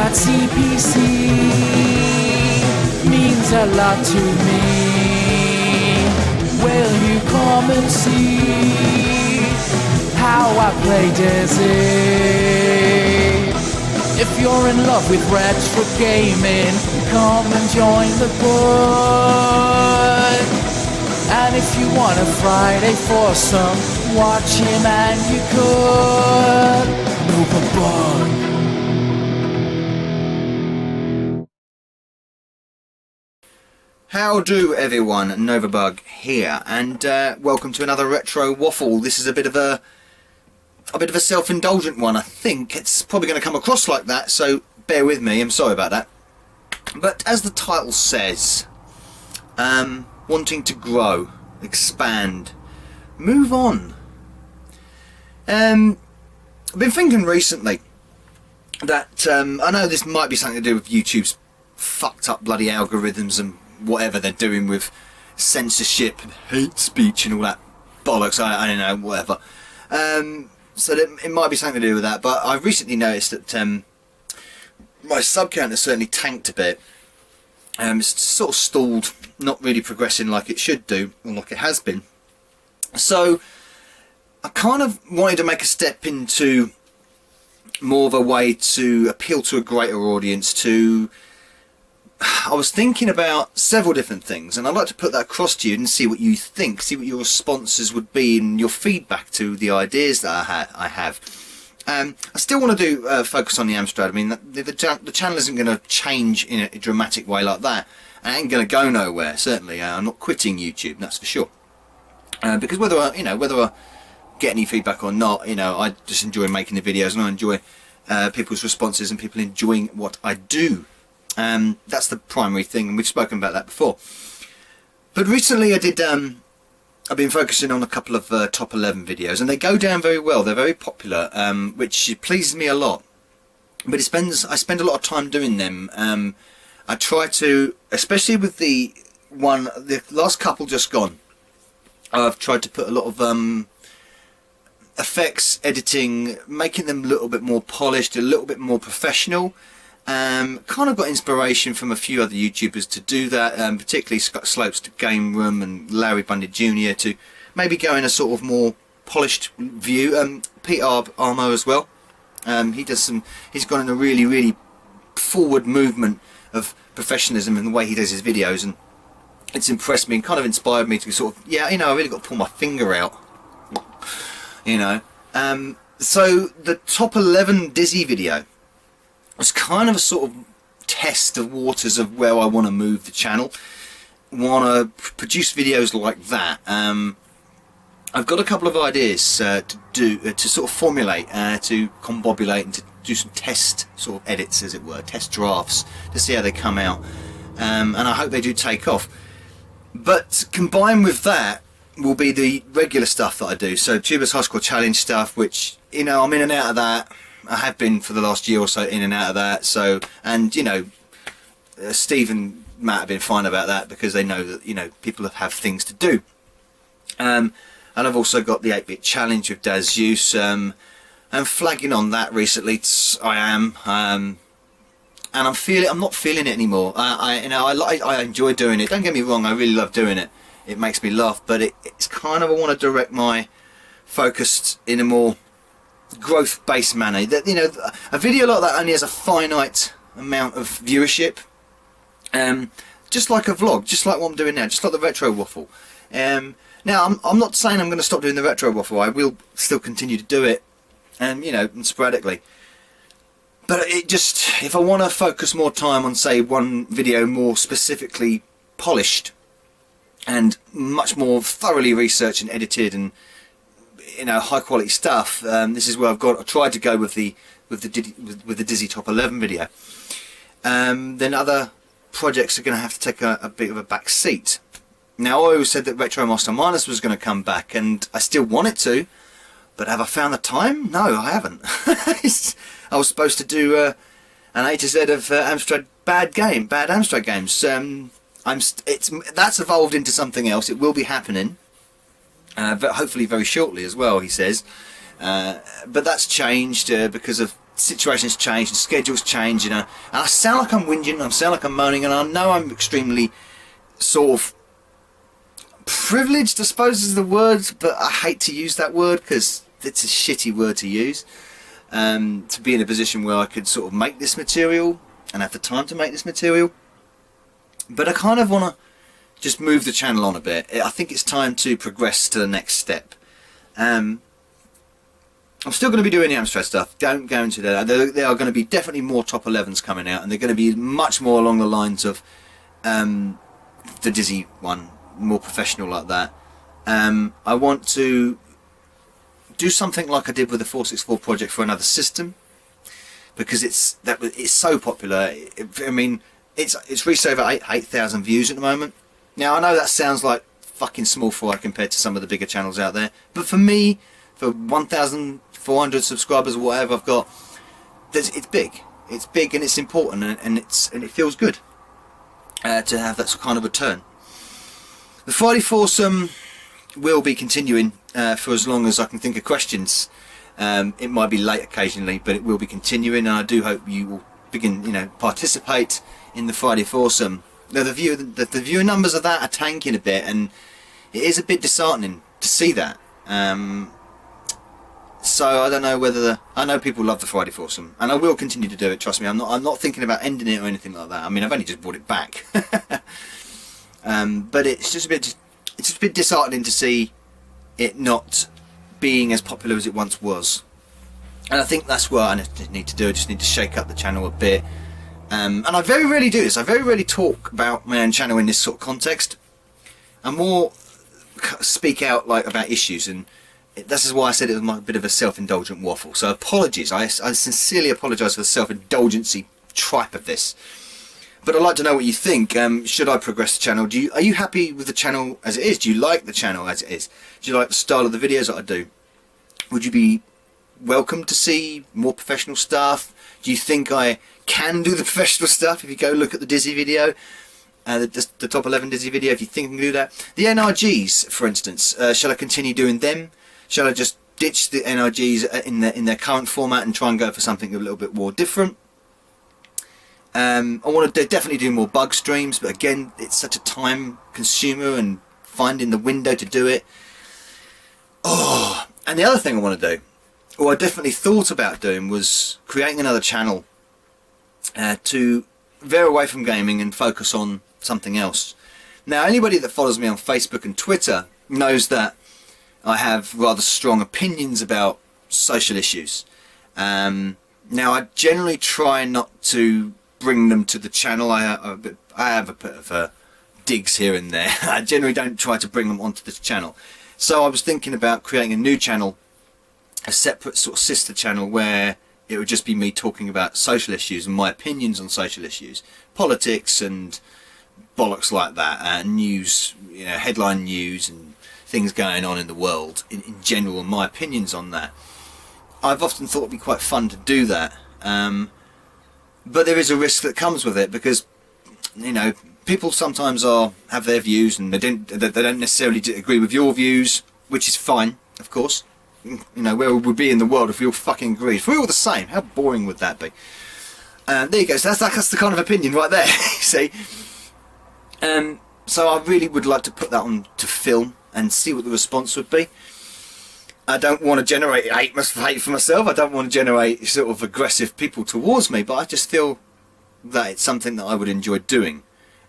that CPC means a lot to me. Will you come and see how I play Desi? If you're in love with retro gaming, come and join the board. And if you want a Friday foursome, watch him and you could. Novabug. How do everyone? Novabug here, and welcome to another retro waffle. This is a bit of a self-indulgent one. I think it's probably going to come across like that, so bear with me. I'm sorry about that. But as the title says, wanting to grow, expand, move on. I've been thinking recently that I know this might be something to do with YouTube's fucked up bloody algorithms and whatever they're doing with censorship and hate speech and all that bollocks. I don't know, whatever. So that it might be something to do with that. But I've recently noticed that my sub count has certainly tanked a bit. It's sort of stalled, not really progressing like it should do, or like it has been. So I kind of wanted to make a step into more of a way to appeal to a greater audience. I was thinking about several different things, and I'd like to put that across to you and see what you think, see what your responses would be and your feedback to the ideas that I have. I still want to do focus on the Amstrad. I mean, the channel isn't going to change in a dramatic way like that. I ain't going to go nowhere. Certainly, I'm not quitting YouTube. That's for sure. Because whether I get any feedback or not, I just enjoy making the videos, and I enjoy people's responses and people enjoying what I do. That's the primary thing, and we've spoken about that before. But recently I did. I've been focusing on a couple of top 11 videos, and they go down very well. They're very popular, which pleases me a lot. But I spend a lot of time doing them. I try to, especially with the last couple just gone. I've tried to put a lot of effects, editing, making them a little bit more polished, a little bit more professional. Kind of got inspiration from a few other YouTubers to do that, particularly Scott Slopes to Game Room and Larry Bundy Jr. to maybe go in a sort of more polished view. Pete Armo as well. He's gone in a really, really forward movement of professionalism in the way he does his videos, and it's impressed me and kind of inspired me to sort of, I really got to pull my finger out. So the top 11 Dizzy video was kind of a sort of test of waters of where I want to move the channel. Want to produce videos like that. I've got a couple of ideas to sort of formulate, to combobulate, and to do some test sort of edits, as it were, test drafts to see how they come out. And I hope they do take off. But combined with that will be the regular stuff that I do. So Tubers High Score Challenge stuff, which I'm in and out of that. I have been for the last year or so, in and out of that. So, and Steve and Matt have been fine about that because they know that people have things to do. And I've also got the 8-bit challenge with Daz Use. I'm flagging on that recently. I am, and I'm not feeling it anymore. I enjoy doing it. Don't get me wrong. I really love doing it. It makes me laugh, but it's kind of, I want to direct my focus in a more growth-based manner. That a video like that only has a finite amount of viewership, just like a vlog, just like what I'm doing now, just like the retro waffle. Now I'm not saying I'm going to stop doing the retro waffle. I will still continue to do it, and sporadically. But if I want to focus more time on, say, one video more specifically polished and much more thoroughly researched and edited and high quality stuff. This is where I tried to go with the Dizzy Top 11 video. Then other projects are going to have to take a bit of a back seat. Now, I always said that Retro Master Minus was going to come back, and I still want it to, but have I found the time? No, I haven't. I was supposed to do an A to Z of Amstrad bad Amstrad games. That's evolved into something else. It will be happening. But hopefully very shortly as well, he says. But that's changed because of situations change and schedules change, you know, and I sound like I'm whinging, I sound like I'm moaning, and I know I'm extremely sort of privileged, I suppose is the word, but I hate to use that word because it's a shitty word to use, to be in a position where I could sort of make this material and have the time to make this material. But I kind of want to just move the channel on a bit. I think it's time to progress to the next step. I'm still going to be doing the Amstrad stuff, don't go into that. There are going to be definitely more top 11s coming out, and they're going to be much more along the lines of the Dizzy one, more professional like that. I want to do something like I did with the 464 project for another system, because it's so popular. I mean, it's reached over 8,000 views at the moment. Now I know that sounds like fucking small fry compared to some of the bigger channels out there, but for me, for 1,400 subscribers or whatever I've got, it's big. It's big and it's important, and it feels good to have that kind of return. The Friday foursome will be continuing for as long as I can think of questions. It might be late occasionally, but it will be continuing, and I do hope you will begin, you know, participate in the Friday foursome. Now the viewer numbers of that are tanking a bit, and it is a bit disheartening to see that. So I don't know whether I know people love the Friday foursome, and I will continue to do it. Trust me, I'm not thinking about ending it or anything like that. I mean, I've only just brought it back, but it's just a bit disheartening to see it not being as popular as it once was. And I think that's what I need to do. I just need to shake up the channel a bit. And I very rarely do this. I very rarely talk about my own channel in this sort of context. I more speak out like about issues, and this is why I said it was a bit of a self-indulgent waffle. So apologies. I sincerely apologise for the self-indulgency tripe of this. But I'd like to know what you think. Should I progress the channel? Are you happy with the channel as it is? Do you like the channel as it is? Do you like the style of the videos that I do? Would you be welcome to see more professional stuff? Do you think I can do the professional stuff? If you go look at the Dizzy video, the top 11 Dizzy video, if you think I can do that. The NRGs, for instance, shall I continue doing them? Shall I just ditch the NRGs in their current format and try and go for something a little bit more different? I want to definitely do more bug streams, but again, it's such a time consumer and finding the window to do it. Oh, and the other thing I want to do, or I definitely thought about doing, was creating another channel to veer away from gaming and focus on something else. Now, anybody that follows me on Facebook and Twitter knows that I have rather strong opinions about social issues. Now, I generally try not to bring them to the channel. I have a bit of digs here and there. I generally don't try to bring them onto this channel. So I was thinking about creating a new channel, a separate sort of sister channel, where it would just be me talking about social issues and my opinions on social issues, politics and bollocks like that, news, you know, headline news and things going on in the world in general, and my opinions on that. I've often thought it'd be quite fun to do that, but there is a risk that comes with it, because, you know, people sometimes have their views, and they don't necessarily agree with your views, which is fine, of course. You know, where would we be in the world if we all fucking agreed? If we were all the same, how boring would that be? There you go. So that's the kind of opinion right there. See. So I really would like to put that on to film and see what the response would be. I don't want to generate hate for myself. I don't want to generate sort of aggressive people towards me, but I just feel that it's something that I would enjoy doing,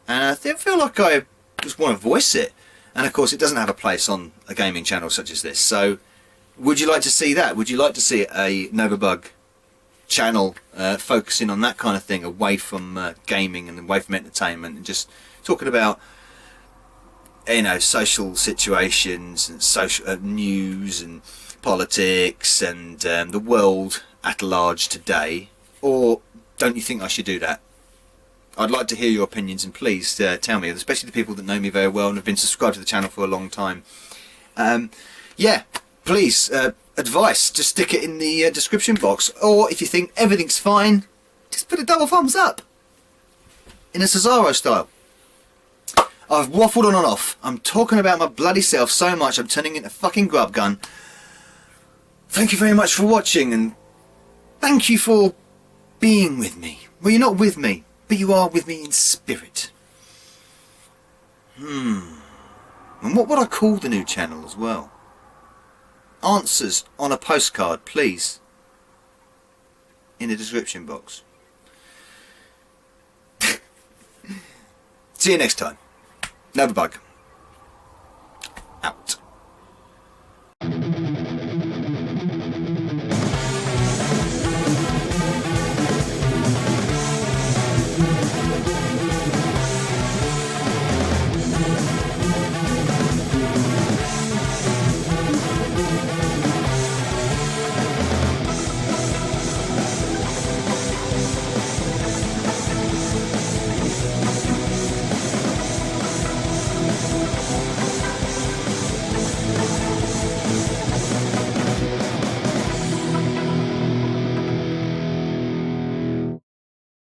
and I feel like I just want to voice it. And of course, it doesn't have a place on a gaming channel such as this. So, would you like to see that? Would you like to see a Novabug channel focusing on that kind of thing, away from gaming and away from entertainment, and just talking about, you know, social situations and social news and politics and the world at large today? Or don't you think I should do that? I'd like to hear your opinions, and please tell me, especially the people that know me very well and have been subscribed to the channel for a long time. Yeah, please, advice, just stick it in the description box. Or if you think everything's fine, just put a double thumbs up in a Cesaro style. I've waffled on and off. I'm talking about my bloody self so much I'm turning into a fucking grub gun. Thank you very much for watching, and thank you for being with me. Well, you're not with me, but you are with me in spirit. And what would I call the new channel as well? Answers on a postcard, please. In the description box. See you next time. Novabug. Out.